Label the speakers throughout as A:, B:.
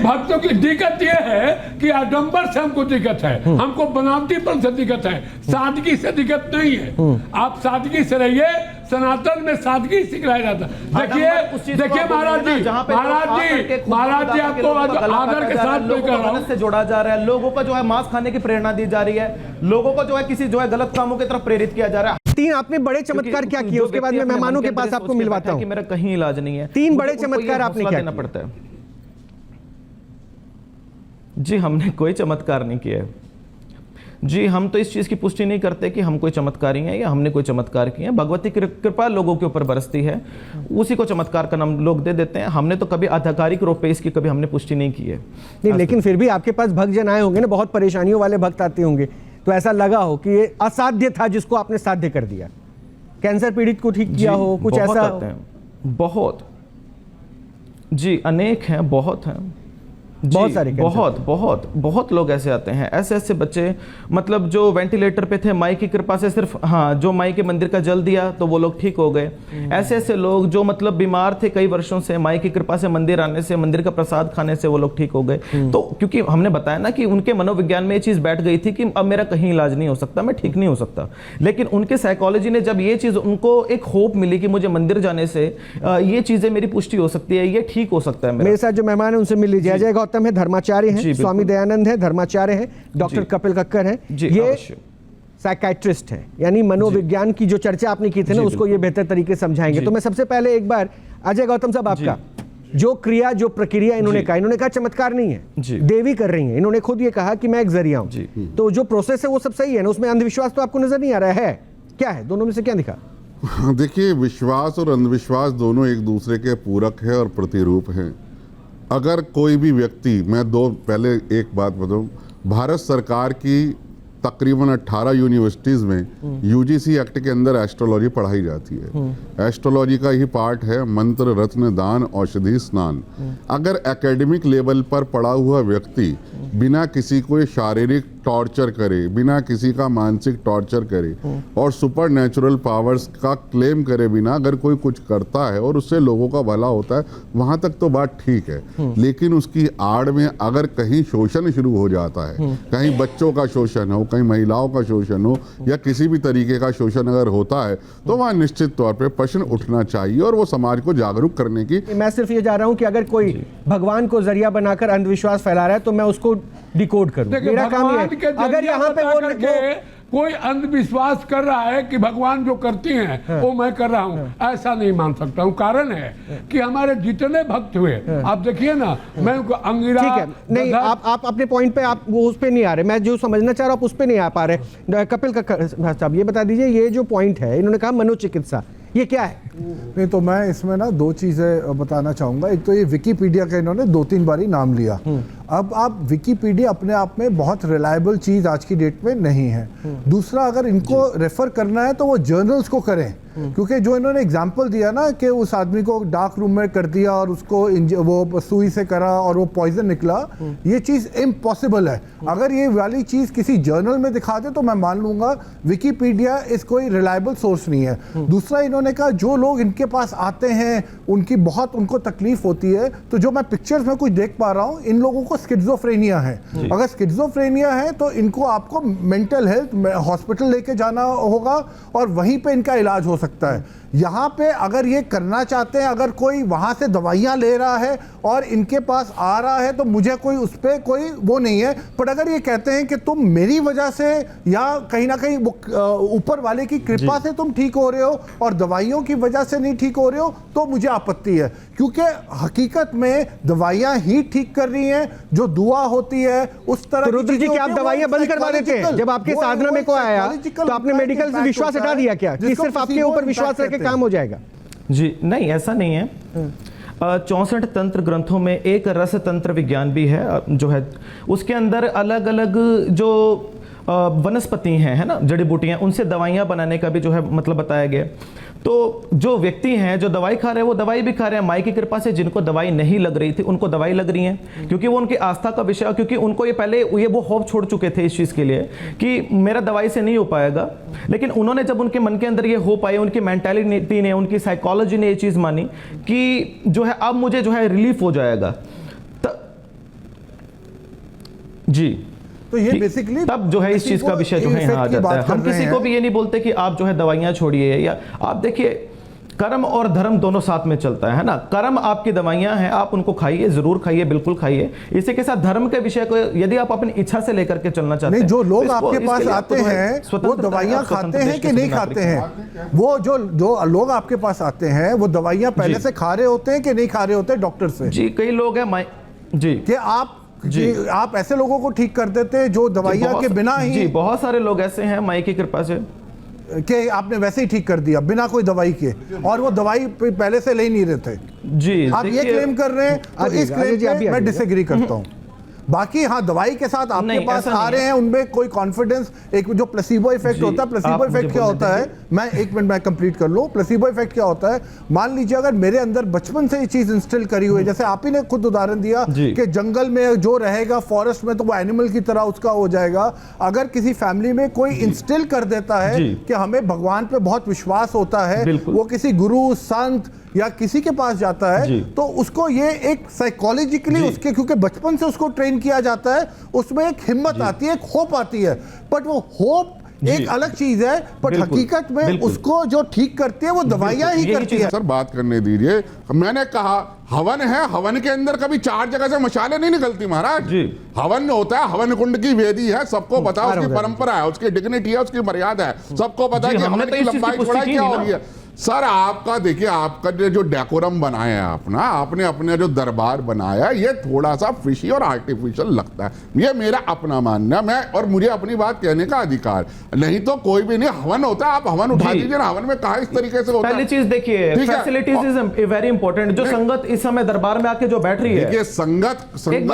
A: भक्तों की दिक्कत ये है कि आडंबर से हमको दिक्कत है, हमको बनावटीपन से दिक्कत है, सादगी से दिक्कत नहीं है। आप सादगी से रहिए, सनातन में सादगी सिखलाया जाता है। देखिए महाराज जी आपको आदर के साथ
B: से जोड़ा जा रहा है, लोगों को जो है मांस खाने की प्रेरणा दी जा रही है, लोगों को जो है किसी जो है गलत कामों की तरफ प्रेरित किया जा रहा है।
C: 3 आपने बड़े चमत्कार क्या किए, उसके बाद मैं मेहमानों के पास आपको मिलवाता हूं
B: कि मेरा कहीं इलाज नहीं है।
C: 3 बड़े चमत्कार आपने क्या
B: देना पड़ता है? जी हमने कोई चमत्कार नहीं किया है जी, हम तो इस चीज़ की पुष्टि नहीं करते कि हम कोई चमत्कारी हैं या हमने कोई चमत्कार किए हैं। भगवती की कृपा लोगों के ऊपर बरसती है, उसी को चमत्कार का नाम लोग दे देते हैं। हमने तो कभी आधिकारिक रूप पे इसकी कभी हमने पुष्टि नहीं की है।
C: नहीं, लेकिन फिर भी आपके पास भक्तजन आए होंगे ना, बहुत परेशानियों वाले भक्त आते होंगे, तो ऐसा लगा हो कि ये असाध्य था जिसको आपने साध्य कर दिया, कैंसर पीड़ित को ठीक किया हो, कुछ ऐसा
B: आते हैं, बहुत जी, अनेक हैं, बहुत हैं, बहुत सारे, बहुत लोग ऐसे आते हैं, ऐसे बच्चे, मतलब जो वेंटिलेटर पे थे, माई की कृपा से सिर्फ जो माई के मंदिर का जल दिया तो वो लोग ठीक हो गए। ऐसे लोग जो मतलब बीमार थे कई वर्षों से, माई की कृपा से मंदिर आने से, मंदिर का प्रसाद खाने से वो लोग ठीक हो गए। तो क्योंकि हमने बताया ना कि उनके मनोविज्ञान में ये चीज़ बैठ गई थी कि अब मेरा कहीं इलाज नहीं हो सकता, मैं ठीक नहीं हो सकता। लेकिन उनके साइकोलॉजी ने जब ये चीज़, उनको एक होप मिली कि मुझे मंदिर जाने से ये चीज़ें मेरी पुष्टि हो सकती है, ये ठीक हो सकता है।
C: मेरे साथ जो मेहमान है उनसे मिल लीजिए। अजय गौतम है, धर्माचार्य हैं, स्वामी दयानंद है, धर्माचार्य हैं, डॉक्टर कपिल कक्कर हैं, ये साइकाइट्रिस्ट हैं, यानी मनोविज्ञान की जो चर्चा आपने की थी ना उसको ये बेहतर तरीके समझाएंगे। तो मैं सबसे पहले एक बार अजय गौतम साहब, आपका जो क्रिया, जो प्रक्रिया इन्होंने कहा चमत्कार नहीं है, देवी कर रही है, इन्होंने खुद ये कहा कि मैं एक जरिया हूं, तो जो प्रोसेस है वो सब सही है ना, उसमें अंधविश्वास तो आपको नजर नहीं आ रहा है? क्या है, दोनों में से क्या दिखा?
D: देखिए, विश्वास और अंधविश्वास दोनों एक दूसरे के पूरक है और प्रतिरूप हैं। अगर कोई भी व्यक्ति, मैं पहले एक बात बताऊं, भारत सरकार की तकरीबन 18 यूनिवर्सिटीज़ में यूजीसी एक्ट के अंदर एस्ट्रोलॉजी पढ़ाई जाती है। एस्ट्रोलॉजी का ही पार्ट है मंत्र, रत्न, दान, औषधि, स्नान। अगर एकेडमिक लेवल पर पढ़ा हुआ व्यक्ति बिना किसी को शारीरिक टॉर्चर करे, बिना किसी का मानसिक टॉर्चर करे और सुपर नेचुरल पावर्स का क्लेम करे बिना अगर कोई कुछ करता है और उससे लोगों का भला होता है, वहाँ तक तो बात ठीक है। लेकिन उसकी आड़ में अगर कहीं शोषण शुरू हो जाता है, कहीं बच्चों का शोषण हो, कहीं महिलाओं का शोषण हो या किसी भी तरीके का शोषण अगर होता है, तो वहाँ निश्चित तौर पर प्रश्न उठना चाहिए और वो समाज को जागरूक करने की।
C: मैं सिर्फ ये जा रहा हूँ कि अगर कोई भगवान को जरिया बनाकर अंधविश्वास फैला रहा है तो मैं उसको डिकोड करूं, मेरा काम ये है। अगर यहाँ पे वो
A: कोई अंधविश्वास कर रहा है कि भगवान जो करती हैं वो मैं कर रहा हूँ, ऐसा नहीं मान सकता हूँ। कारण है कि हमारे जितने भक्त हुए, आप देखिए ना, मैं अंगिरा,
C: ठीक है, नहीं, आप अपने पॉइंट पे, आप वो उस पे नहीं आ रहे, मैं जो समझना चाह रहा हूँ आप उस पे नहीं आ पा रहे। कपिल साहब, ये बता दीजिए, ये जो पॉइंट है, इन्होंने कहा मनोचिकित्सा, ये क्या है?
E: नहीं, तो मैं इसमें ना 2 चीज़ें बताना चाहूँगा। एक तो ये विकिपीडिया का इन्होंने 2-3 बारी नाम लिया। अब आप विकिपीडिया अपने आप में बहुत रिलायबल चीज़ आज की डेट में नहीं है। दूसरा, अगर इनको रेफर करना है तो वो जर्नल्स को करें, क्योंकि जो इन्होंने एग्जाम्पल दिया ना कि उस आदमी को डार्क रूम में कर दिया और उसको वो सुई से करा और वो पॉइजन निकला, ये चीज़ इम्पॉसिबल है। अगर ये वाली चीज़ किसी जर्नल में दिखा दे तो मैं मान लूँगा। विकिपीडिया इस कोई रिलायबल सोर्स नहीं है। दूसरा, इन्होंने कहा जो लोग इनके पास आते हैं उनको तकलीफ होती है, तो जो मैं पिक्चर्स में कुछ देख पा रहा हूँ, इन लोगों को स्किज़ोफ्रेनिया है। अगर स्किज़ोफ्रेनिया है तो इनको आपको मेंटल हेल्थ हॉस्पिटल लेके जाना होगा और वहीं पे इनका इलाज हो सकता है। यहाँ पे अगर ये करना चाहते हैं, अगर कोई वहाँ से दवाइयाँ ले रहा है और इनके पास आ रहा है, तो मुझे कोई उस पर कोई वो नहीं है। पर अगर ये कहते हैं कि तुम मेरी वजह से या कहीं ना कहीं ऊपर वाले की कृपा से तुम ठीक हो रहे हो और दवाइयों की वजह से नहीं ठीक हो रहे हो, तो मुझे आपत्ति है। क्योंकि हकीकत में दवाइयाँ ही ठीक कर रही हैं, जो दुआ होती है उस तरह।
C: तो रुद्र जी, क्या आप दवाइयाँ बंद करवा देते हैं? जब आपके साधना में को आया तो आपने मेडिकल से विश्वास हटा दिया क्या, कि सिर्फ आपके ऊपर विश्वास रख काम हो जाएगा?
B: जी नहीं, ऐसा नहीं है। 64 तंत्र ग्रंथों में एक रस तंत्र विज्ञान भी है, जो है उसके अंदर अलग अलग जो वनस्पति हैं, है ना, जड़ी बूटियां, उनसे दवाइयां बनाने का भी जो है मतलब बताया गया। तो जो व्यक्ति हैं जो दवाई खा रहे हैं वो दवाई भी खा रहे हैं, माई की कृपा से जिनको दवाई नहीं लग रही थी उनको दवाई लग रही है, क्योंकि वो उनकी आस्था का विषय, क्योंकि उनको ये पहले वो होप छोड़ चुके थे इस चीज़ के लिए कि मेरा दवाई से नहीं हो पाएगा। लेकिन उन्होंने जब उनके मन के अंदर ये होप आई, उनकी मेंटालिटी ने, उनकी साइकोलॉजी ने ये चीज़ मानी कि जो है अब मुझे जो है रिलीफ हो जाएगा, जी।
E: तो ये बेसिकली
B: तब जो है इस चीज का विषय जो है यहाँ आ जाता है। हम किसी को भी ये नहीं बोलते कि आप जो है दवाइयां छोड़िए, या आप देखिए कर्म और धर्म दोनों साथ में चलता है ना। कर्म आपकी दवाइयां हैं, आप उनको खाइए, जरूर खाइए, बिल्कुल खाइए। इसी के साथ धर्म के विषय को यदि आप अपनी इच्छा से लेकर के चलना चाहते हैं,
E: जो लोग
B: तो
E: आपके पास आते हैं वो दवाइयां खाते हैं कि नहीं खाते हैं? वो जो लोग आपके पास आते हैं वो दवाइयां पहले से खा रहे होते हैं कि नहीं खा रहे होते डॉक्टर से?
B: जी, कई लोग हैं जी
E: कि आप ऐसे लोगों को ठीक कर देते हैं जो दवाइयां के बिना ही?
B: जी, बहुत सारे लोग ऐसे हैं माई की कृपा से
E: कि आपने वैसे ही ठीक कर दिया बिना कोई दवाई के, और वो दवाई पहले से ले नहीं रहे थे।
B: जी,
E: आप ये क्लेम कर रहे हैं, तो इस क्लेम पे मैं डिसएग्री करता हूं। बाकी हाँ, दवाई के साथ आपके पास आ रहे हैं, उनमें कोई कॉन्फिडेंस, एक जो प्लेसिबो इफेक्ट होता है, प्लेसिबो इफेक्ट क्या होता है, मैं एक मिनट में कंप्लीट कर लूं। प्लेसिबो इफेक्ट क्या होता है? मान लीजिए अगर मेरे अंदर बचपन से ये चीज इंस्टिल करी हुई है, जैसे आप ही ने खुद उदाहरण दिया कि जंगल में जो रहेगा, फॉरेस्ट में, तो वो एनिमल की तरह उसका हो जाएगा। अगर किसी फैमिली में कोई इंस्टिल कर देता है कि हमें भगवान पे बहुत विश्वास होता है, वो किसी गुरु, संत या किसी के पास जाता है, तो उसको ये एक साइकोलॉजिकली उसके, क्योंकि बचपन से उसको ट्रेन किया जाता है, उसमें एक हिम्मत आती है, एक होप आती है। बट वो होप एक अलग चीज है, बट हकीकत में उसको जो ठीक करती है वो दवाइयां ही करती है।
D: सर बात करने दीजिए। मैंने कहा हवन है, हवन के अंदर कभी 4 जगह से मशाले नहीं निकलती महाराज। हवन होता है, हवन कुंड की वेदी है, सबको पता है, उसकी परंपरा है, उसकी डिग्निटी है, उसकी मर्यादा है, सबको पता है कि हवन की लंबाई चौड़ाई क्या हो रही है। सर आपका देखिए, आपका जो डेकोरम बनाया है आपने अपने जो दरबार बनाया है, ये थोड़ा सा फिशी और आर्टिफिशियल लगता है। ये मेरा अपना मानना है, और मुझे अपनी बात कहने का अधिकार। नहीं तो कोई भी नहीं, हवन होता है, आप हवन उठा दीजिए ना। हवन में कहा इस तरीके से होता है।
B: पहली चीज देखिए, फैसिलिटीज इज वेरी इंपॉर्टेंट। जो संगत इस समय दरबार में आके जो बैठ रही है,
D: देखिए संगत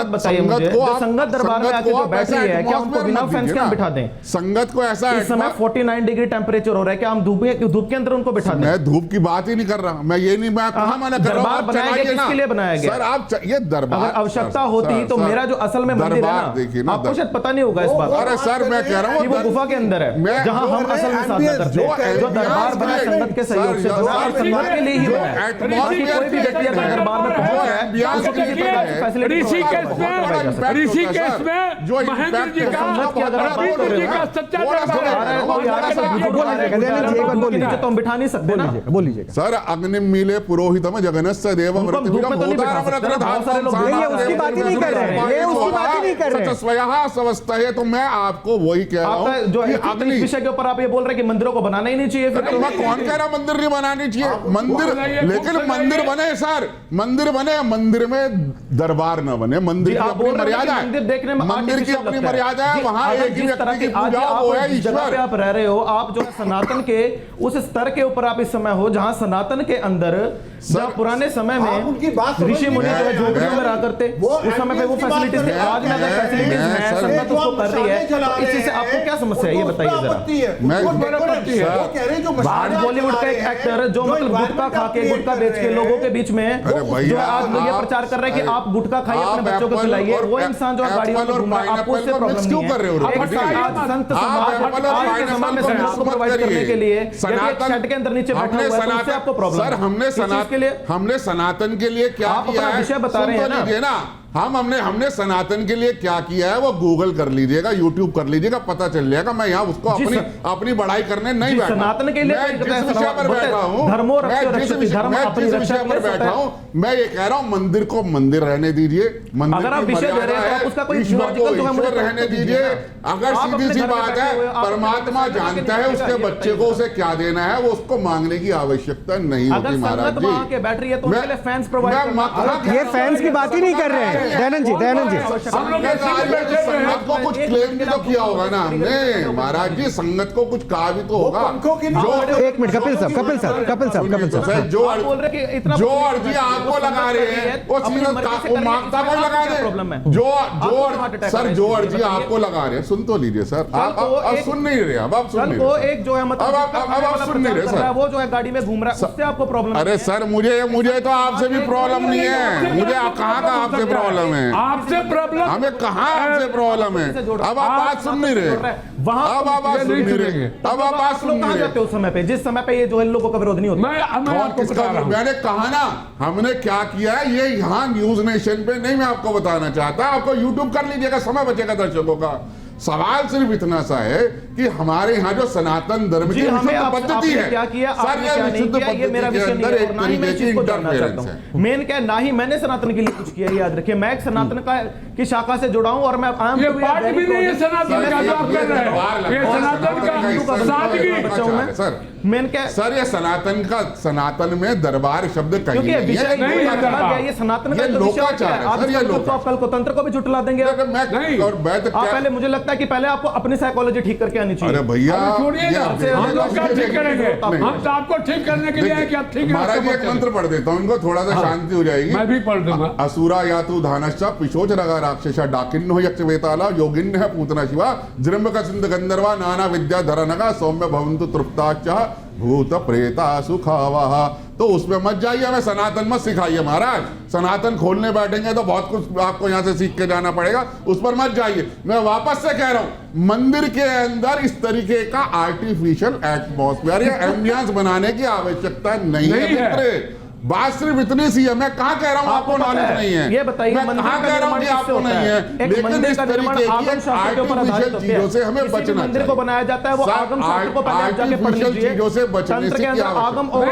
B: बताइए मुझे, जो संगत दरबार में आके जो बैठ रही है, क्या उनको बिना फैंस के हम बिठा दें?
D: संगत को ऐसा
B: इस समय 49 डिग्री टेम्परेचर हो रहा है, क्या हम धूप के अंदर उनको बिठा दें?
D: मैं धूप की बात ही नहीं कर रहा, मैं ये नहीं, मैं कहां मना कर रहा हूं।
B: किसके लिए बनाया गया
D: सर? आप ये दरबार,
B: अगर आवश्यकता होती तो मेरा जो असल में मंदिर है ना, आपको शायद पता नहीं होगा इस बात।
D: अरे सर मैं कह रहा हूं
B: वो गुफा के अंदर है, जहां हम असल में साधना करते हैं। जो दरबार बना संगत के सहयोग से बना, और संगत के लिए ही बना है। बाकी कोई भी व्यक्ति अगर दरबार में पहुंच रहा है, उसको किसी प्रकार की फैसिलिटी
A: ऋषिकेश में जो महेंद्र जी का सच्चा
B: तो हम बिठा नहीं सकते ना।
C: बोलिए
D: सर, अग्नि मिले पुरोहितम जगन्नाथ देवम
C: उसकी बात ही नहीं कर रहे हैं।
D: स्वयं स्वस्थ है। तो मैं आपको वही कह रहा हूं
B: जो अग्नि विषय के ऊपर आप ये बोल रहे हैं कि मंदिरों को बनाना ही नहीं चाहिए। फिर
D: मैं कौन कह रहा मंदिर नहीं बनानी चाहिए? मंदिर, लेकिन मंदिर बने सर, मंदिर बने, मंदिर में दरबार न बने। मंदिर की अपनी मर्यादा है, मंदिर की अपनी मर्यादा है। वहां एक ही व्यक्ति की पूजा वो है ईश्वर।
B: आप रह रहे हो, आप जो है सनातन के उस स्तर के ऊपर आप इस समय हो जहां सनातन के अंदर पुराने समय में ऋषि मुनि जो है झोपड़ियों में रहा करते, उस समय पे वो फैसिलिटीज थी। आज में अगर फैसिलिटीज है, संगत उसको कर रही है, तो इस चीज से आपको क्या समस्या है ये बताइए जरा। आज बॉलीवुड का एक एक्टर जो मतलब गुटखा खा के, गुटखा बेच के लोगों के बीच में जो आज ये प्रचार कर रहे हैं कि आप गुटखा खाइए, अपने बच्चों को खिलाइए, वो इंसान जो गाड़ियों में घूम रहा है, आपको उससे प्रॉब्लम नहीं है। आज संत समाज आज के समय में समाज को प्रोवाइड करने के लिए शेड के अंदर नीचे बैठा हुआ है, उससे आपको प्रॉब्लम है।
D: सर हमने सनातन के लिए क्या किया है,
B: विषय बता रहे हैं ना।
D: हमने सनातन के लिए क्या किया है वो गूगल कर लीजिएगा, यूट्यूब कर लीजिएगा, पता चल जाएगा। मैं यहाँ उसको अपनी बड़ाई करने नहीं बैठा।
B: सनातन के लिए
D: मैं जिस विषय पर बैठा हूँ, मैं ये कह रहा हूँ मंदिर को मंदिर रहने दीजिए, मंदिर की मर्यादा है, ईश्वर को ईश्वर रहने दीजिए। अगर सीधी सी बात है, परमात्मा जानता है उसके बच्चे को उसे क्या देना है, वो उसको मांगने की आवश्यकता नहीं होती महाराज जी।
C: ये फैंस की बात ही नहीं कर रहे हैं दयानंद जी।
D: संगत को कुछ क्लेम भी तो किया होगा ना हमने महाराज जी, संगत को कुछ कहा भी तो होगा।
C: एक मिनट कपिल साहब,
D: जो अर्जी आपको लगा रहे हैं वो मांगता कोई लगा दे। जो अर्जी आपको लगा रहे हैं, सुन तो लीजिए सर, आप सुन नहीं रहे, अब आप सुन नहीं रहे,
B: एक जो है मतलब
D: अब आप सुन नहीं रहे सर,
B: वो जो है गाड़ी में घूम रहा है, उससे आपको प्रॉब्लम?
D: अरे सर मुझे तो आपसे भी प्रॉब्लम नहीं है, मुझे कहाँ का आपसे प्रॉब्लम प्रॉब्लम है?
A: आपसे प्रॉब्लम
D: हमें कहाँ आपसे प्रॉब्लम है? अब आप बात सुन नहीं रहे, अब आप बात सुन नहीं रहे, अब आप बात सुन नहीं रहे।
B: उस समय पे, जिस समय पे ये जो है लोगों का विरोध नहीं होता।
A: मैं आपको
D: किसका?
A: बता रहा हूं।
D: मैंने कहा ना हमने क्या किया है, ये यहाँ न्यूज नेशन पे नहीं मैं आपको बताना चाहता, आपको यूट्यूब कर लीजिएगा, समय बचेगा दर्शकों का। सवाल सिर्फ इतना सा है कि हमारे यहाँ जो सनातन धर्म की विशुद्ध पद्धति है,
B: क्या किया
D: सर ये विशुद्ध पद्धति के अंदर एक तरीके की इंटरफेरेंस है।
B: मेन क्या है, ना ही मैंने सनातन के लिए कुछ किया, याद रखिए। मैं एक सनातन का की शाखा से जुड़ा हूं और मैं
A: ये बात भी नहीं है सनातन का जो आप कर रहे हैं, ये सनातन का सादगी।
D: सर
B: मेन क्या
D: सर ये सनातन में दरबार शब्द कहीं नहीं है,
B: ये सनातन का
D: लोकाचार है सर, ये
B: लोग कल को तंत्र को भी झुठला देंगे।
D: पहले
B: मुझे लगता है कि पहले आपको अपनी साइकोलॉजी ठीक करके आनी चाहिए।
D: अरे भैया
A: छोड़िए ना, हम लोग क्या ठीक करेंगे? हम तो आपको ठीक करने के लिए है कि आप ठीक।
D: महाराज जी एक मंत्र पढ़ देता हूँ, इनको थोड़ा सा शांति हो जाएगी।
A: मैं भी पढ़ दूंगा।
D: असुरा या तु धानश्च पिशोच रगा राक्षसा डाकिन्नो यक्ष वेताला योगिन्य पूतना शिवा जृंभ का सिंध गंधर्वा नाना विद्या धरनगा सौम्य भवन्तु तृप्ताच भूत प्रेता सुखावा। तो उसमें मत जाइए, हमें सनातन मत सिखाइए महाराज। सनातन खोलने बैठेंगे तो बहुत कुछ आपको यहाँ से सीख के जाना पड़ेगा, उस पर मत जाइए। मैं वापस से कह रहा हूँ, मंदिर के अंदर इस तरीके का आर्टिफिशियल एटमॉस्फेयर या एम्बियंस बनाने की आवश्यकता नहीं है मित्र। बात सिर्फ इतनी सी है। मैं कहाँ कह रहा हूँ आपको नॉलेज नहीं है,
B: ये बताइए।
D: मैं कहाँ कह रहा हूँ कि आपको नहीं है, लेकिन इस तरीके की आर्टिफिशियल चीजों से हमें बचना चाहिए।
B: मंदिर को बनाया जाता है वो आगम शास्त्र को पहले आप जाके पढ़ लीजिए।
D: चीजों से बचने से क्या
B: आगम और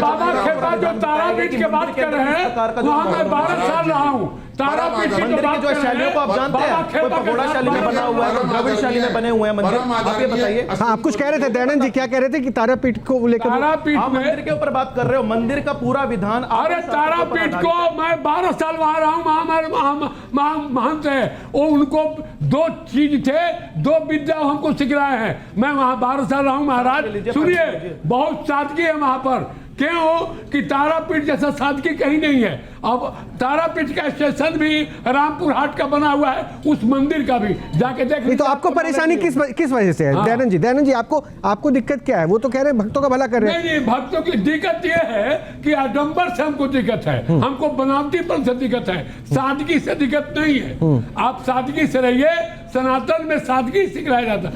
A: बाबा जो तारापीठ की बात कर रहे हैं, वहाँ मैं 12 साल रहा हूँ। तारापीठ
B: मंदिर की जो शैलियों को आप जानते हैं, कोई पगोड़ा शैली में बना हुआ है, द्रविड़ शैली में बने हुए हैं मंदिर। आप ये बताइए।
C: हाँ, आप कुछ कह रहे थे दयानंद जी, क्या कह रहे थे कि तारापीठ को लेकर?
A: तारापीठ
B: आप मंदिर के ऊपर बात कर रहे हो, मंदिर का पूरा विधान।
A: अरे तारापीठ को मैं 12 साल वहां रहा हूँ। महंत है वो, उनको 2 चीज थे, 2 विद्या हमको सिखलाए हैं। मैं वहां 12 साल रहा हूँ महाराज। सुनिए, बहुत सादगी है वहां पर। क्यों कि तारापीठ जैसा सादगी कहीं नहीं है। अब तारापीठ का स्टेशन भी रामपुर हाट का बना हुआ है, उस मंदिर का भी जाके देख।
C: नहीं तो आपको परेशानी किस वजह से है?
A: हाँ।
C: दयानंद जी आपको दिक्कत क्या है? वो तो कह रहे हैं भक्तों का भला कर रहे हैं।
A: नहीं, भक्तों की दिक्कत ये है कि आडंबर से हमको दिक्कत है, हमको बनावटीपन से दिक्कत है, सादगी से दिक्कत नहीं है। आप सादगी से रहिए, सनातन में सादगी सिखलाया जाता है।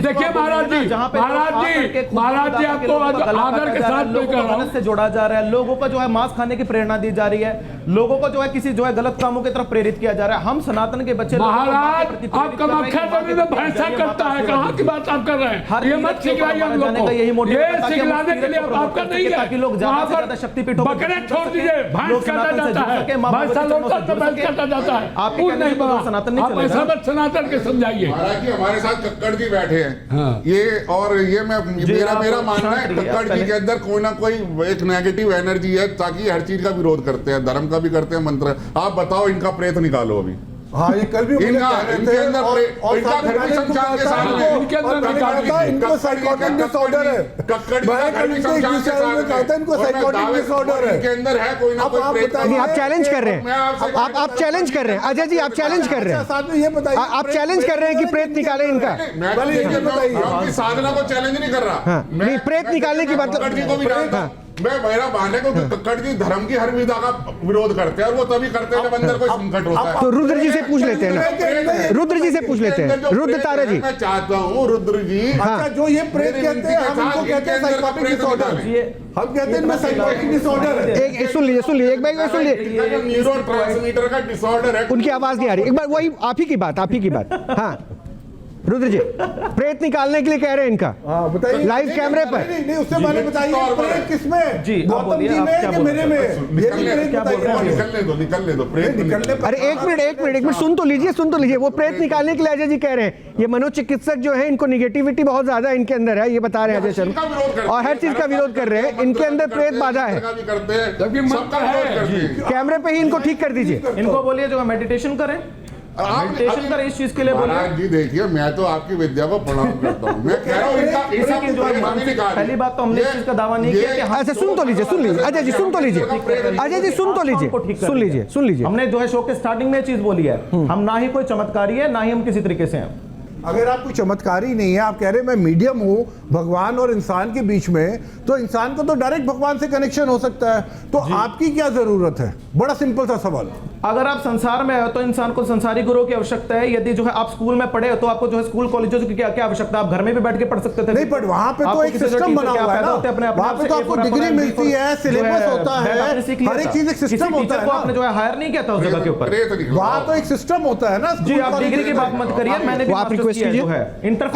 A: देखिए महाराज जी आपको आदर के साथ
B: से जोड़ा जा रहा है, लोगों को जो है मांस खाने की प्रेरणा दी जा रही है, लोगों को जो है किसी जो है गलत कामों की तरफ प्रेरित किया जा रहा है। हम सनातन के बच्चे
A: महाराज, आप कामाख्या देवी में भैंसा करता है, कहाँ की बात आप कर रहे हैं? ये मत सिखलाइए हम लोग को। ये सिखलाने के लिए आपका नहीं है, ताकि लोग ज्यादा शक्तिपीठों बकरे छोड़ दीजिए, भैंस काटा जाता है, भैंसा लोटा तो भैंस काटा जाता है। आप नहीं बना सनातन नहीं चलेगा। सनातन के समझाइए।
D: महाराज जी हमारे साथ कक्कड़ जी बैठे हैं, ये और ये मेरा मानना है, कक्कड़ जी के अंदर कोई ना कोई एक नेगेटिव एनर्जी है, ताकि हर चीज का विरोध करते हैं, धर्म का भी करते हैं, मंत्र। आप बताओ, इनका प्रेत निकालो अभी।
E: हाँ, ये कल भी
D: इनके अंदर इनका धर्मी संचार के साथ में
E: इनको साइकोटिक डिसऑर्डर है।
D: इनके अंदर है कोई ना कोई प्रेत।
C: आप चैलेंज कर रहे हैं, आप चैलेंज कर रहे हैं अजय जी, आप चैलेंज कर रहे हैं,
E: साथ में ये बताइए,
C: आप चैलेंज कर रहे हैं कि प्रेत निकाले इनका।
D: मैं साधना को चैलेंज नहीं कर रहा,
C: नहीं, प्रेत निकालने की बात
D: को भी जानता हूं। मैं मेरा मानने को कक्कड़ जी धर्म की हर विधा का विरोध करते हैं, और वो तभी करते हैं जब अंदर कोई संकट होता है।
C: तो रुद्र जी से पूछ लेते हैं ना, रुद्र जी से पूछ लेते हैं, रुद्र तारा जी।
D: मैं चाहता हूँ रुद्र जी,
E: अच्छा जो ये प्रेत कहते हैं, हम इनको कहते हैं साइकोटिक डिसऑर्डर। हम कहते हैं इनमें साइकोटिक डिसऑर्डर है।
C: एक सुन लीजिए, एक बार सुन लीजिए,
D: न्यूरोट्रांसमीटर का डिसऑर्डर है।
C: उनकी आवाज नहीं आ रही, एक बार वही आप ही की बात। हाँ रुद्र जी, प्रेत निकालने के लिए कह रहे हैं इनका,
E: बताइए
C: लाइव कैमरे पर।
E: नहीं, उससे पहले बताइए प्रेत किसमें?
B: जी,
E: गौतम जी में कि मेरे में? ये
D: निकलने दो प्रेत निकलने।
C: अरे एक मिनट सुन तो लीजिए। वो प्रेत निकालने के लिए अजय जी कह रहे हैं, ये मनोचिकित्सक जो है, इनको निगेटिविटी बहुत ज्यादा इनके अंदर है, ये बता रहे हैं अजय शर्मा, और हर चीज का विरोध कर रहे हैं। इनके अंदर प्रेत बाधा है, कैमरे पे ही इनको ठीक कर दीजिए।
B: इनको बोलिए जो मेडिटेशन करें, मेडिटेशन करें, इस चीज के लिए बोलिए।
D: महाराज जी देखिए, मैं तो आपकी विद्या को प्रणाम करता हूँ। मैं कह रहा हूँ
B: पहली बात तो हमने इस चीज का दावा नहीं किया कि
C: अच्छा सुन तो लीजिए अजय जी, सुन लीजिए।
B: हमने जो है शो के स्टार्टिंग में चीज बोली है, हम ना ही कोई चमत्कारी है, ना ही हम किसी तरीके से हैं।
E: अगर आप कोई चमत्कारी नहीं है, आप कह रहे हैं मैं मीडियम हूं भगवान और इंसान के बीच में, तो इंसान को तो डायरेक्ट भगवान से कनेक्शन हो सकता है, तो आपकी क्या जरूरत है? बड़ा सिंपल सा सवाल।
B: अगर आप संसार में हो तो इंसान को संसारी गुरु की आवश्यकता है। यदि जो है आप स्कूल में पढ़े हो तो आपको जो है स्कूल कॉलेजों की क्या क्या आवश्यकता है? आप घर में भी बैठ के पढ़ सकते थे।
E: नहीं, पर वहां पे तो एक सिस्टम बना हुआ है ना, वहां पे तो आपको डिग्री मिलती है, सिलेबस होता है, हर एक चीज एक सिस्टम होता है।
B: आपने जो है हायर नहीं किया था उस जगह के ऊपर,
E: वहां तो एक सिस्टम होता है ना।
B: जी, आप डिग्री की बात मत करिए, मैंने भी
C: आप रिक्वेस्ट कीजिए,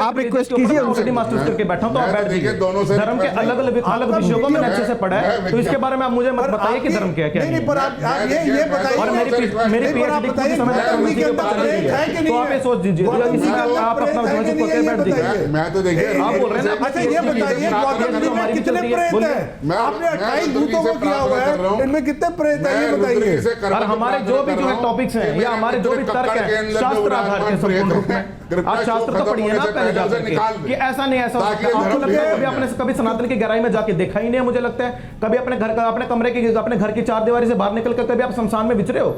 C: आप रिक्वेस्ट कीजिए उनसे।
B: मास्टर्स करके बैठा हूं, तो आप बैठ जाइए। धर्म के अलग अलग विषयों को मैंने अच्छे से पढ़ा है, तो इसके बारे में आप मुझे मत बताइए कि धर्म क्या है क्या नहीं।
E: पर आप ये बताइए,
B: और मेरी पीएचडी पूरी समय तक उसी के ऊपर चल रही है, तो आप ये सोच दीजिए इसी का आप अपना समझ करके बैठ जाइए।
D: मैं तो देखिए
B: आप बोल रहे हैं ना।
E: अच्छा ये बताइए गौतम जी में कितने प्रेत हैं? आपने 28 दूतों को किया हुआ है, इनमें कितने प्रेत हैं ये बताइए।
B: और हमारे जो भी जो है टॉपिक्स हैं या हमारे जो भी तर्क हैं शास्त्र आधार के संपूर्ण रूप में। आप शास्त्र तो पढ़िए ना पहले जाकर कि ऐसा नहीं ऐसा हो सकता है। आपको लगता है कभी आपने कभी सनातन की गहराई में जाके देखा ही नहीं है? मुझे लगता है कभी अपने घर का अपने कमरे की अपने घर की चारदीवारी से बाहर निकल कर कभी आप शमशान में विचरे हो?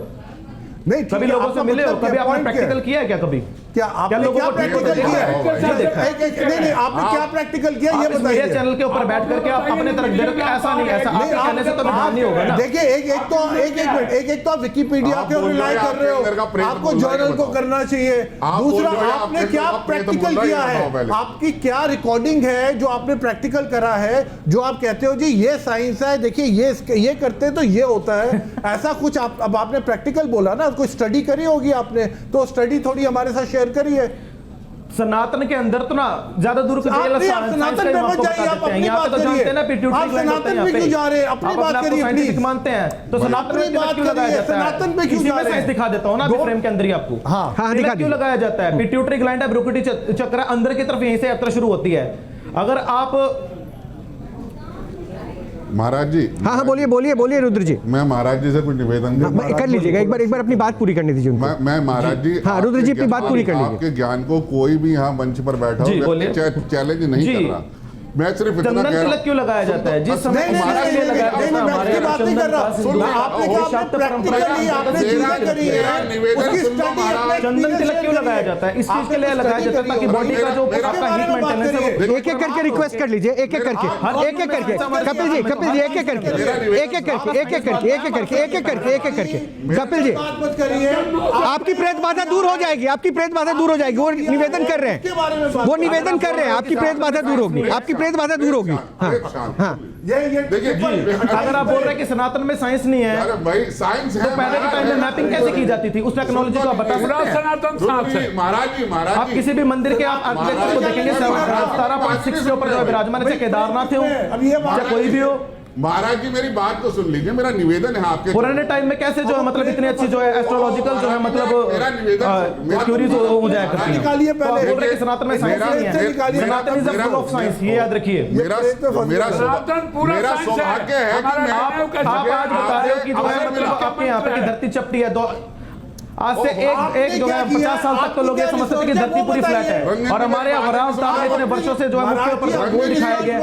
E: नहीं,
B: कभी लोगों से मिले हो? कभी आपने प्रैक्टिकल किया है क्या? कभी
E: क्या आपने क्या प्रैक्टिकल किया है? नहीं, आपने क्या प्रैक्टिकल किया ये बताइए।
B: चैनल के ऊपर बैठ करके आप अपने तरफ दे रहे हो, ऐसा नहीं, ऐसा आपके कहने से तो विधान नहीं होगा ना।
E: देखिए एक तो आप विकिपीडिया पे रिलाय कर रहे हो, आपको जर्नल को करना चाहिए। दूसरा, आपने क्या प्रैक्टिकल किया है? आपकी क्या रिकॉर्डिंग है जो आपने प्रैक्टिकल करा है, जो आप कहते हो जी ये साइंस है, देखिए ये करते हैं तो ये होता है, ऐसा कुछ अब आपने प्रैक्टिकल बोला ना, कोई स्टडी करी होगी आपने, तो स्टडी थोड़ी हमारे साथ शेयर करिए।
B: सनातन के अंदर तो ना ज्यादा दूर
E: सनातन पे मत जाइए, आप अपनी बात करिए। आप सनातन पे क्यों जा रहे हैं? अपनी बात करिए प्लीज।
B: मानते हैं तो सनातन पे क्यों लगाया जाता है?
E: सनातन पे क्यों जा रहे हैं?
B: दिखा देता हूं ना अभी फ्रेम के अंदर ही आपको।
C: हाँ,
B: तिलक क्यों लगाया जाता है? पिट्यूटरी ग्लैंड है, ब्रोकेटी चक्र अंदर की तरफ यहीं से यात्रा शुरू होती है। अगर आप
D: महाराज जी,
C: हाँ बोलिए रुद्र जी।
D: मैं महाराज जी से कुछ निवेदन
C: कर लीजिएगा, एक बार अपनी बात पूरी करने दीजिए उनको।
D: मैं महाराज जी,
C: हाँ रुद्र जी अपनी बात पूरी कर लीजिए।
D: आपके ज्ञान को कोई भी यहाँ मंच पर बैठा हो चैलेंज नहीं कर रहा। मैं सिर्फ इतना कह रहा हूं,
B: क्यों लगाया जाता है? जिस समय
E: हमारा लिए लगाया जाता है, हमारे बात नहीं कर रहा। आपने कहा प्रैक्टिकली आपने चीजें करी है, उसकी स्टडी अपने
B: चंदन तिलक क्यों लगाया जाता है? इस चीज के लिए लगाया जाता है ताकि बॉडी का जो आपका हीट मेंटेनेंस है।
C: एक एक करके रिक्वेस्ट कर लीजिए, एक एक करके कपिल जी एक एक करके कपिल जी
E: मत करिए।
C: आपकी प्रेत बाधा दूर हो जाएगी, आपकी प्रेत बाधा दूर हो जाएगी। वो निवेदन कर रहे हैं, वो निवेदन कर रहे हैं, आपकी प्रेत बाधा दूर होगी, आपकी प्रेत बाधा दूर होगी। हाँ
D: देखिए
B: अगर आप बोल रहे हैं कि सनातन में साइंस नहीं है,
D: अरे भाई साइंस है,
B: तो पहले के टाइम में मैपिंग कैसे की जाती थी? उस टेक्नोलॉजी को आप बता सकते हैं?
A: सनातन साथ है
D: महाराज
B: आप किसी भी मंदिर के आप आर्किटेक्चर को देखेंगे 17.6 के ऊपर जो विराजमान है, केदारनाथ हो या कोई भी हो।
D: महाराज जी मेरी बात तो सुन लीजिए, मेरा निवेदन है आपके
B: पुराने टाइम में कैसे जो है मतलब इतनी अच्छी जो है एस्ट्रोलॉजिकल जो है मतलब थ्योरीज हो जाया करती हैं।
E: निकालिए
B: तो आप बोल रहे हैं कि सनातन में साइंस नहीं है। सनातनिज्म फुल ऑफ साइंस, ये याद रखिए।
D: मेरा
A: सनातन पूरा
D: मेरा
A: साइंस है।
D: सौभाग्य है कि मैं
B: आप आज बता रहे हो कि जो है मतलब आपके यहाँ पे की धरती चपटी है। आज से एक जो है 50 साल तक तो लोग ये समझते थे कि धरती पूरी फ्लैट है, और हमारे यहाँ वराह अवतार में इतने वर्षों से जो है मुख के ऊपर गोल दिखाया गया।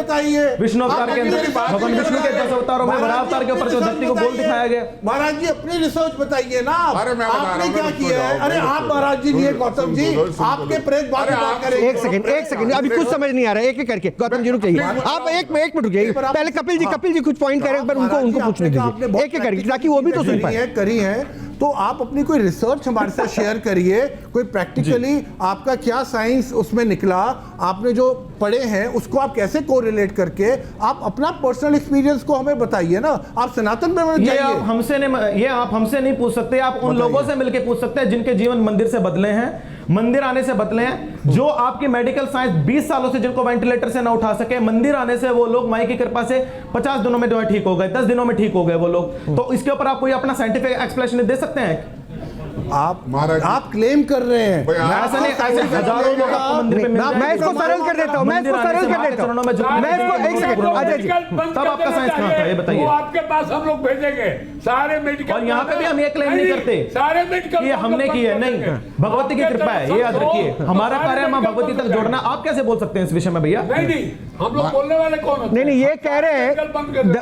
B: विष्णु अवतार के अंदर भगवान विष्णु के 10 अवतारों में वराह अवतार के ऊपर जो धरती को गोल दिखाया गया।
E: महाराज जी अपनी रिसर्च बताइए ना, आपने क्या
D: मैं
E: किया है? अरे आप महाराज जी लिए गौतम जी आपके प्रेत बात करें।
C: एक सेकंड, अभी कुछ समझ नहीं आ रहा है, एक एक करके गौतम जी रुक जाइए। आप एक मिनट रुकिए, पहले कपिल जी कुछ पॉइंट करें, एक बार उनको पूछने दीजिए एक एक करके, ताकि वो भी तो सुन पाए।
E: करी है तो आप अपनी कोई रिसर्च हमारे साथ शेयर करिए, कोई प्रैक्टिकली आपका क्या साइंस उसमें निकला, आपने जो पढ़े हैं उसको आप कैसे कोरिलेट करके आप अपना पर्सनल एक्सपीरियंस को हमें बताइए ना। आप सनातन में
B: ये आप हमसे नहीं पूछ सकते, आप उन लोगों से मिलकर पूछ सकते हैं जिनके जीवन मंदिर से बदले हैं, मंदिर आने से बदले हैं, जो आपकी मेडिकल साइंस 20 सालों से जिनको वेंटिलेटर से ना उठा सके, मंदिर आने से वो लोग माई की कृपा से 50 दिनों में जो है ठीक हो गए, 10 दिनों में ठीक हो गए वो लोग। तो इसके ऊपर आप कोई अपना साइंटिफिक एक्सप्लेनेशन दे सकते हैं?
E: आप क्लेम कर रहे हैं,
B: ऐसा नहीं, ऐसे हजारों लोग आपको मंदिर में मिलते हैं।
C: मैं इसको सरल कर देता हूं, मैं इसको एक सेकंड अजय जी,
B: तब आपका साइंस कहां था ये बताइए?
A: वो आपके पास हम लोग भेजेंगे सारे मेडिकल,
B: और यहाँ पे भी हम ये क्लेम नहीं करते
A: सारे मेडिकल
B: ये हमने की है, नहीं, भगवती की कृपा है, ये याद रखिए। हमारा कार्य है मां भगवती तक जोड़ना। आप कैसे बोल सकते हैं इस विषय में भैया?
A: नहीं, हम लोग बोलने वाले कौन होते हैं?
C: नहीं, ये कह रहे हैं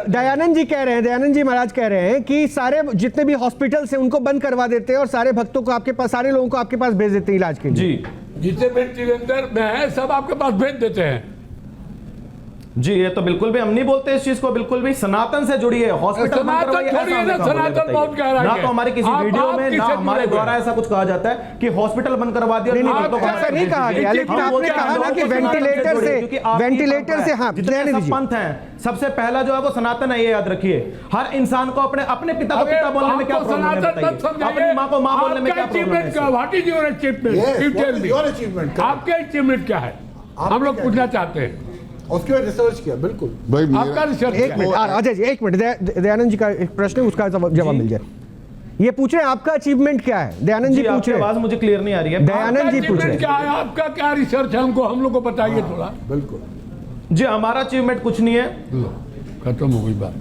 C: दयानंद जी कह रहे हैं, दयानंद जी महाराज कह रहे हैं कि सारे जितने भी हॉस्पिटल्स हैं उनको बंद करवा देते हैं और सारे भक्तों को आपके पास, सारे लोगों को आपके पास भेज देते हैं इलाज के लिए।
B: जी
A: जितने भी टिकट में है सब आपके पास भेज देते हैं।
B: जी ये तो बिल्कुल भी हम नहीं बोलते इस चीज को, बिल्कुल भी सनातन से जुड़ी है, हॉस्पिटल बंद करवाइए,
A: सनातन छोड़िए ना, सनातन बहुत कह रहा है।
B: ना तो हमारे किसी वीडियो में ना हमारे द्वारा ऐसा कुछ कहा जाता है कि हॉस्पिटल बंद करवा दिया।
C: ऐसा नहीं कहा गया, लेकिन आपने कहा ना कि वेंटिलेटर से हाँ
B: सब पंथ हैं, सबसे पहला जो है वो सनातन है, ये याद रखिए। हर इंसान को अपने अपने पिता को पिता बोलने में क्या प्रॉब्लम है बताइए, अपनी माँ को माँ बोलने में क्या प्रॉब्लम है?
A: What is your achievement? आपके अचीवमेंट क्या है, हम लोग पूछना चाहते हैं।
E: उसके बाद रिसर्च किया, बिल्कुल
D: भाई
A: आपका रिसर्च
C: एक मिनट अजय जी, एक मिनट, दयानंद जी का एक प्रश्न है, उसका जवाब मिल जाए। ये पूछ रहे हैं आपका अचीवमेंट क्या है, दयानंद जी पूछ रहे हैं।
B: आवाज मुझे क्लियर नहीं आ रही है।
C: दयानंद जी पूछ रहे हैं
A: क्या है, आपका क्या रिसर्च है, हम लोग को बताइए थोड़ा।
E: बिल्कुल
B: जी हमारा अचीवमेंट कुछ नहीं है,
A: खत्म हो गई बात।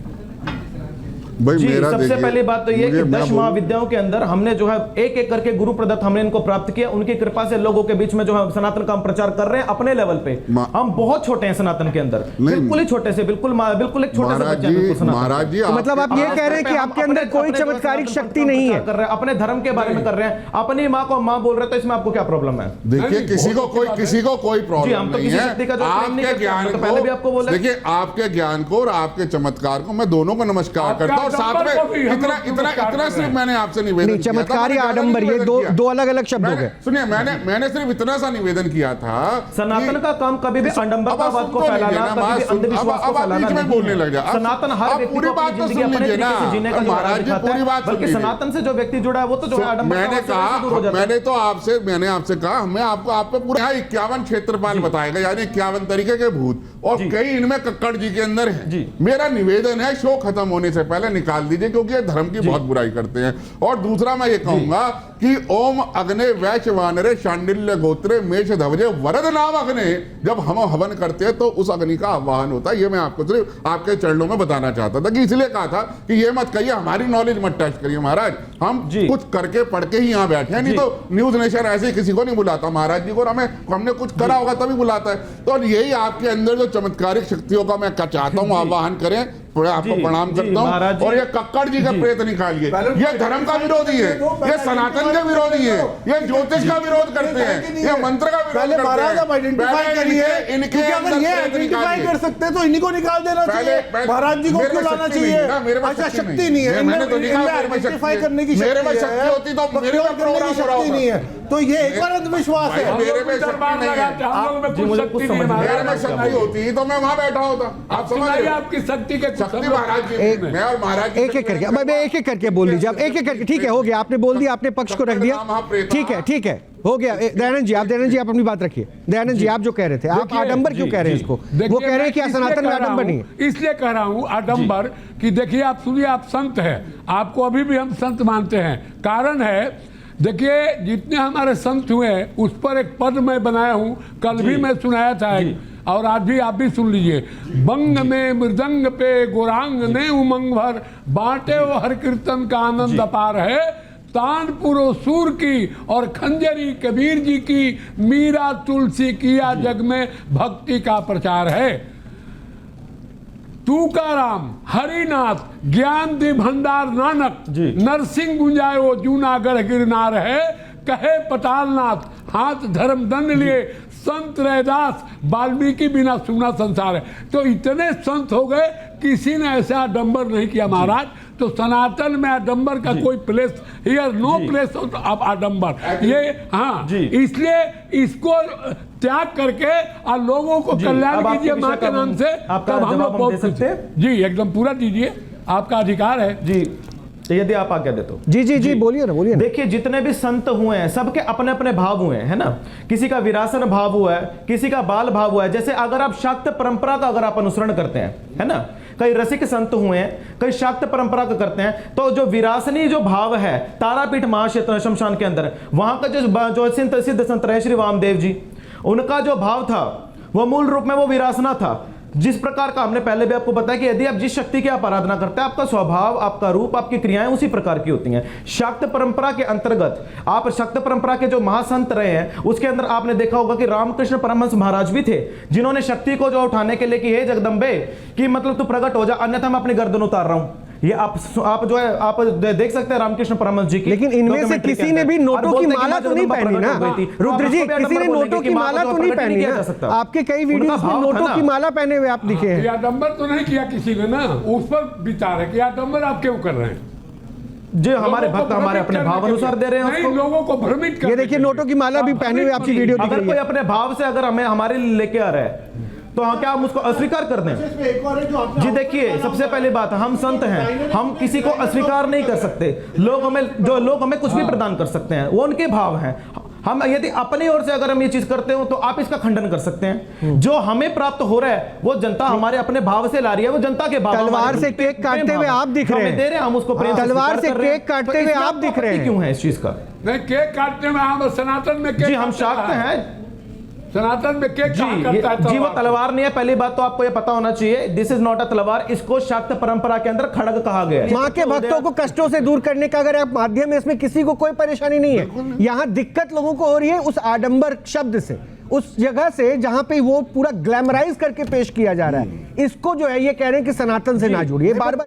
D: भाई
B: जी
D: मेरा
B: सबसे
D: देखिए,
B: पहली बात तो ये कि
D: मुझे-
B: 10 महाविद्याओं के अंदर हमने जो है एक एक करके गुरु प्रदत्त हमने इनको प्राप्त किया, उनकी कृपा से लोगों के बीच में जो है सनातन का हम प्रचार कर रहे हैं अपने लेवल पे। हम बहुत छोटे हैं सनातन के अंदर, बिल्कुल ही छोटे से, बिल्कुल बिल्कुल एक छोटे से
D: महाराज
B: बच्चे हैं बिल्कुल
D: जी,
B: सनातन।
D: महाराज जी,
C: तो मतलब आप ये कह रहे हैं कि आपके अंदर कोई चमत्कारिक शक्ति नहीं है?
B: कर रहे हैं अपने धर्म के बारे में कर रहे हैं, अपनी माँ को माँ बोल रहे हैं, तो इसमें आपको क्या प्रॉब्लम है?
D: देखिए किसी को कोई
B: जी,
D: प्रॉब्लम
B: हम तो
D: नहीं
B: किसी
D: है।
B: शक्ति का जो claim नहीं
D: आपके
B: करते,
D: ज्ञान
B: हम तो पहले भी आपको
D: को
B: बोले।
D: देखिए, आपके ज्ञान को और आपके चमत्कार को मैं दोनों को नमस्कार
A: आपका
D: करता हूँ। और साथ
A: आडंबर को भी
D: में
A: हम
D: इतना
A: लोग
D: इतना
A: नमस्कार
D: इतना
A: कर
D: सिर्फ
A: रहे हैं।
D: मैंने आपसे निवेदन
C: नहीं,
D: किया था,
C: चमत्कार
D: मैंने
C: या
D: ज्यादा
C: आडंबर, ये
D: निवेदन किया।
C: दो अलग अलग शब्द हो
D: मैंने-
C: गए।
D: सुनिए, मैंने सिर्फ इतना सा निवेदन किया था।
B: सनातन का काम कभी भी आडंबरतावाद को फैलाना, कभी भी अंधविश्वास को फैलाना नहीं
D: बोलने
B: है।
D: लग जाए।
B: सनातन हर व्यक्ति
D: पूरी
B: को
D: बात
B: अपनी
D: तो
B: जिंदगी
D: सुन
B: अपने
D: लीजिए ना
B: तरीके से जीने का जो
D: महाराज जी,
B: दिखाता
D: पूरी
B: है,
D: बात सुन
B: बल्कि
D: लीजिए।
B: सनातन से जो व्यक्ति जुड़ा है वो तो जो है
D: मैंने
B: आडंबरतावाद से दूर हो
D: कहा,
B: जाता है।
D: मैंने आपसे कहा, मैं आपको आप पे पूरा 51 क्षेत्रपाल बताएगा, यानी 51 तरीके के भूत, और कई इनमें कक्कड़ जी के अंदर
B: जी।
D: है। मेरा निवेदन है, शो खत्म होने से पहले निकाल दीजिए, क्योंकि ये धर्म की बहुत बुराई करते हैं। और दूसरा मैं ये कहूंगा कि ओम अग्ने वैश्वानरे शांडिल्य गोत्रे मेष धवजे वरद नाम अग्ने, जब हम हवन करते हैं तो उस अग्नि का आह्वान होता है। ये मैं आपको सिर्फ आपके चरणों में बताना चाहता था, कि इसलिए कहा था कि ये मत कहिए, हमारी नॉलेज मत टच करिए महाराज, हम
B: जी।
D: कुछ करके पढ़ के ही यहाँ बैठे हैं, नहीं तो न्यूज नेशन ऐसे ही किसी को नहीं बुलाता महाराज जी को, और हमने कुछ करा होगा तभी बुलाता है। तो यही आपके अंदर जो चमत्कारिक शक्तियों का मैं चाहता हूँ आह्वान करें, आपको प्रणाम करता हूँ। और ये कक्कड़ जी का प्रेत निकालिए, ये धर्म का विरोधी है, ये सनातन के विरोधी है, ये ज्योतिष का विरोध करते हैं, ये मंत्र का विरोध
E: पहले महाराज आप
D: करते
E: आइडेंटिफाई
D: हैं।
E: करिए,
D: इनके
E: क्योंकि अगर
D: अंदर
E: ये
D: प्रेत
E: आइडेंटिफाई
D: निकालिए।
E: कर सकते हैं तो इन्हीं को निकाल देना चाहिए, महाराज जी को
D: मेरे
E: क्यों
D: में
E: लाना
D: शक्ति नहीं है ना,
E: चाहिए?
D: मेरे में
E: अच्छा,
D: शक्ति
E: शक्ति नहीं है,
D: मैंने तो
E: इनमें आइडेंटिफाई करने की
D: मेरे में
E: शक्ति
D: शक्ति
E: है,
D: होती तो मेरे में प्रोग्राम हो रहा
E: शक्ति नहीं
D: होता।
E: है, तो ये एक बार अंधविश्वास है।
D: भाई, मेरे में शक्ति नहीं है।
B: जी, मुझे कुछ समझ नहीं आ
D: मेरे
B: रहा
D: में शक्ति होती तो मैं वहां बैठा होता। आप समझ रहे हो?
A: आपकी शक्ति के
D: शक्ति महाराज जी, मैं और महाराज जी
C: एक एक करके, अब एक एक करके बोल लीजिए, अब एक एक करके। ठीक है, हो गया, आपने बोल दिया, आपने पक्ष को रख दिया, ठीक है, हो गया। दयानंद जी आप अपनी बात रखिए। दयानंद जी, आप जो कह रहे थे, आप आडंबर क्यों कह रहे हैं इसको? वो कह रहे हैं कि सनातन में आडंबर नहीं है।
A: इसलिए कह रहा हूँ आडंबर कि देखिए, आप सुनिए, आप संत हैं, आपको अभी भी हम संत मानते हैं। कारण है, देखिए, जितने हमारे संत हुए उस पर एक पद मैं बनाया हूँ, कल भी मैं सुनाया था, और आज भी आप भी सुन लीजिए। बंग में मृदंग पे गोरांग ने उमंग भर, बांटे वो हर कीर्तन का आनंद अपार है। तानपुरो सूर की और खंजरी कबीर जी की, मीरा तुलसी किया जग में भक्ति का प्रचार है। तुकाराम, हरिनाथ, ज्ञान दी भंडार नानक, नरसिंह गुंजायो जूनागढ़ गिरनार है। कहे पतालनाथ, हाथ धर्म दंड लिए, संत रैदास, वाल्मीकि बिना सुना संसार है। तो इतने संत हो गए, किसी ने ऐसा आडंबर नहीं किया महाराज। तो सनातन में आडंबर का कोई place, here no place of आडंबर। ये हाँ, इसलिए इसको त्याग करके और लोगों को कल्याण कीजिए माँ के नाम से, तब हम लोग बहुत खुश हैं। जी एकदम पूरा दीजिए, आपका अधिकार है
B: जी, यदि आप आज्ञा देते हो।
C: जी बोलिए ना, बोलिए ना।
B: देखिए, जितने भी संत हुए हैं सबके अपने अपने भाव हुए हैं, है ना। किसी का विरासन भाव हुआ है, किसी का बाल भाव हुआ है। जैसे अगर आप शाक्त परंपरा का अगर आप अनुसरण करते हैं, है ना, कई रसिक संत हुए हैं, कई शाक्त परंपरा का करते हैं, तो जो विरासनी जो भाव है तारापीठ महाक्षेत्र शमशान के अंदर, वहां का जो सिद्ध संत रहे श्री वामदेव जी, उनका जो भाव था वह मूल रूप में वो विरासना था। जिस प्रकार का हमने पहले भी आपको बताया कि यदि आप जिस शक्ति की आप आराधना करते हैं, आपका स्वभाव, आपका रूप, आपकी क्रियाएं उसी प्रकार की होती हैं। शाक्त परंपरा के अंतर्गत आप शाक्त परंपरा के जो महासंत रहे हैं, उसके अंदर आपने देखा होगा कि रामकृष्ण परमहंस महाराज भी थे, जिन्होंने शक्ति को जो उठाने के लिए कि हे जगदम्बे, कि मतलब तू प्रकट हो जा, अन्यथा मैं अपनी गर्दन उतार रहा हूं। ये आप जो है आप देख सकते हैं रामकृष्ण परमहंस जी की,
C: लेकिन इनमें से किसी ने भी नोटों की माला तो नहीं पहनी ना रुद्र जी, किसी ने नोटों की माला तो नहीं पहनी ना। आपके कई वीडियोस में नोटों की माला पहने हुए आप दिखे हैं।
A: आडंबर तो नहीं किया किसी ने ना, उस पर विचार है कि आडंबर आप क्यों कर रहे हैं।
B: जो हमारे भक्त हमारे अपने भाव अनुसार दे रहे हैं उसको,
A: लोगों को भ्रमित कर।
C: ये देखिए नोटों की माला भी पहने हुए आपकी वीडियो दिख
B: अगर
C: रही
B: कोई
C: है।
B: अपने भाव से अगर हमें हमारे लिए लेके आ रहा है तो क्या हम उसको अस्वीकार कर दें? जी देखिए, सबसे पहली बात, हम संत हैं, हम किसी को अस्वीकार नहीं कर सकते। लोग हमें कुछ भी प्रदान कर सकते हैं, वो उनके भाव हैं। हम यदि अपनी ओर से अगर हम ये चीज करते हो तो आप इसका खंडन कर सकते हैं। जो हमें प्राप्त हो रहा है वो जनता हमारे अपने भाव से ला रही है, वो जनता के भाव।
C: तलवार से केक काटते हुए आप दिख रहे हैं,
B: दे रहे हैं हम उसको प्रेम,
C: तलवार से केक काटते हुए आप दिख रहे हैं।
B: क्यों है इस चीज का?
A: नहीं, केक काटने में हम सनातन में केक
B: जी हम शाक्त हैं,
A: सनातन में केक कहाँ करता है?
B: जी वो तलवार नहीं है, पहली बात तो आपको ये पता होना चाहिए, दिस इज नॉट अ तलवार। इसको शाक्त परंपरा के अंदर खड़ग कहा गया है।
C: माँ के भक्तों को कष्टों से दूर करने का अगर आप माध्यम है, इसमें किसी को कोई परेशानी नहीं है। यहाँ दिक्कत लोगों को हो रही है उस आडंबर शब्द से, उस जगह से जहां पे वो पूरा ग्लैमराइज करके पेश किया जा रहा है। इसको जो है ये कह रहे हैं कि सनातन से ना जुड़िए। बार बार